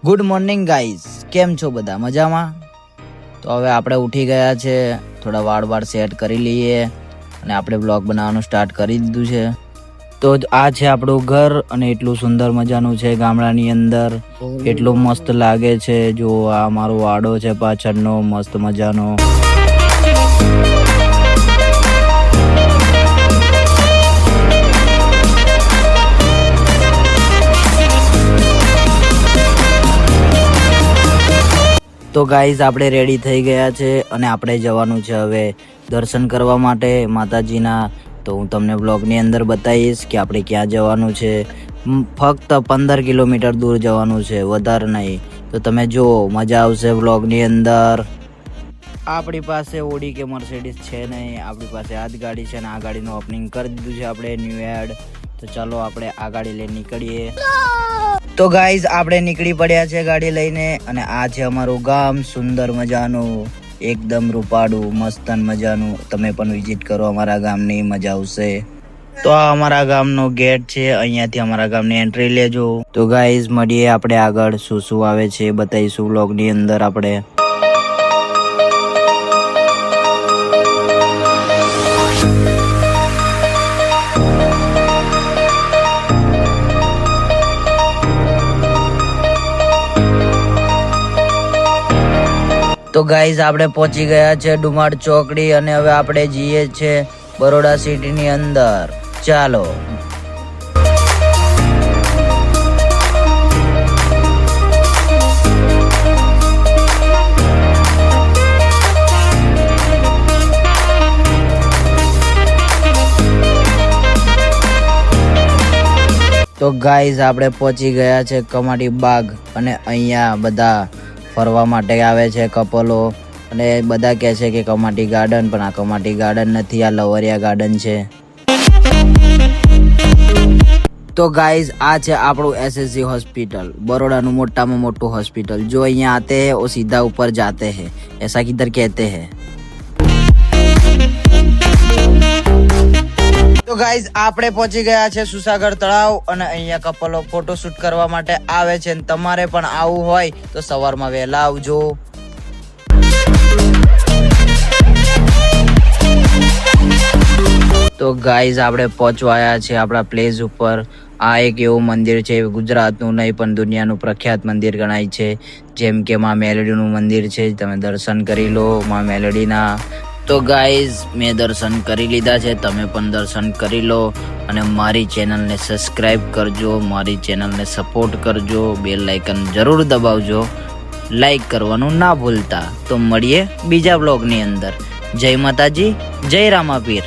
Good morning guys, કેમ છો બધા? મજામાં? તો હવે આપણે ઉઠી ગયા છે, થોડા વાળ સેટ કરી લઈએ અને આપણે બ્લોગ બનાવવાનું સ્ટાર્ટ કરી દીધું છે. તો આ છે આપણું ઘર અને એટલું સુંદર મજાનું છે ગામડાની અંદર, એટલું મસ્ત લાગે છે. જો આ મારો વાડો છે પાછળનો, મસ્ત મજાનો. તો ગાઈઝ આપણે રેડી થઈ ગયા છે અને આપણે જવાનું છે હવે દર્શન કરવા માટે માતાજીના. તો હું તમને બ્લોગની અંદર બતાવીશ કે આપણે ક્યાં જવાનું છે. ફક્ત 15 કિલોમીટર દૂર જવાનું છે, વધારે નહીં. તો તમે જુઓ, મજા આવશે બ્લોગની અંદર. આપણી પાસે ઓડી કે મર્સિડીઝ છે નહીં, આપણી પાસે આ જ ગાડી છે અને આ ગાડીનું ઓપનિંગ કરી દીધું છે આપણે, ન્યૂ એડ. તો ચાલો આપણે આ ગાડી લઈને નીકળીએ. તો ગાઈઝ આપણે નીકળી પડ્યા છે ગાડી લઈને અને આ છે અમારું ગામ, સુંદર મજાનું, એકદમ રૂપાળું, મસ્તન મજાનું. તમે પણ વિઝિટ કરો અમારા ગામની, મજા આવશે. તો આ અમારા ગામનો ગેટ છે, અહીંયાથી અમારા ગામની એન્ટ્રી લેજો. તો ગાઈઝ મળીએ આપણે આગળ, શું શું આવે છે બતાવીશું વ્લોગની અંદર આપણે. તો ગાઈઝ આપણે પહોંચી ગયા છે ડુમાડ ચોકડી અને હવે આપણે જઈએ છે બરોડા સિટીની અંદર. ચાલો. તો ગાઈઝ આપણે પહોંચી ગયા છે કમાટી બાગ અને અહીંયા બધા ફરવા માટે આવે છે કપલો અને બધા કહે છે કે કમાટી ગાર્ડન, પણ આ કમાટી ગાર્ડન નથી, આ લવરિયા ગાર્ડન છે. તો ગાઈઝ આ છે આપણું SSG હોસ્પિટલ, બરોડાનું મોટામાં મોટું હોસ્પિટલ. જો અહીંયા आते हैं और सीधा ऊपर जाते हैं, ऐसा किधर कहते हैं. તો ગાઈઝ આપણે પહોંચી ગયા છે સુસાગર તળાવ અને અહીંયા કપલો ફોટોશૂટ કરવા માટે આવે છે. તમારે પણ આવવું હોય તો સવારમાં વહેલા આવજો. તો ગાઈઝ આપણે પહોંચવાયા છે આપણા પ્લેસ ઉપર. આ એક એવું મંદિર છે, ગુજરાતનું નહીં પણ દુનિયાનું પ્રખ્યાત મંદિર ગણાય છે. જેમ કે માં મેલડીનું મંદિર છે, તમે દર્શન કરી લો માં મેલડીના. તો ગાઈઝ મેં દર્શન કરી લીધા છે, તમે પણ દર્શન કરી લો અને મારી ચેનલને સબસ્ક્રાઈબ કરજો, મારી ચેનલને સપોર્ટ કરજો, બેલ આઇકન જરૂર દબાવજો, લાઈક કરવાનું ના ભૂલતા. તો મળીએ બીજા બ્લોગની અંદર. જય માતાજી, જય રામાપીર.